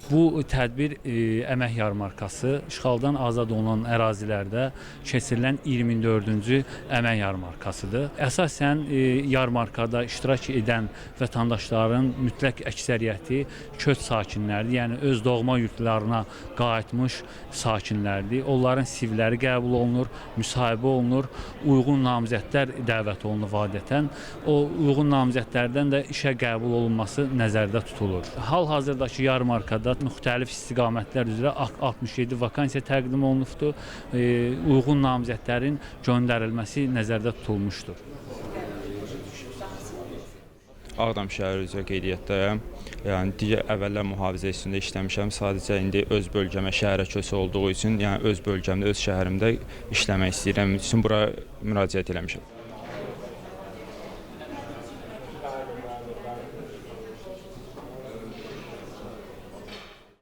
Bu tədbir əmək yarmarkası işğaldan azad olunan ərazilərdə keçirilən 24-cü əmək yarmarkasıdır. Əsasən yarmarkada iştirak edən vətəndaşların mütləq əksəriyyəti köç sakinləridir, yəni öz doğma yurtlarına qayıtmış sakinlərdir. Onların CV-ləri qəbul olunur, müsahibə olunur, uyğun namizədlər dəvət olunur adətən. O uyğun namizədlərdən də işə qəbul olunması nəzərdə tutulur. Hal-hazırdakı yarmarkada müxtəlif istiqamətlər üzrə 67 vakansiya təqdim olunubdur. Uyğun namizədlərin göndərilməsi nəzərdə tutulmuşdur. Ağdam şəhəri üzrə qeydiyyatdayam. Yəni digər əvvəllər mühafizə hissəsində işləmişəm. Sadəcə indi öz bölgəmə şəhərə köçü olduğu üçün, yəni öz bölgəmdə, öz şəhərimdə işləmək istəyirəm. Üçün bura müraciət eləmişəm.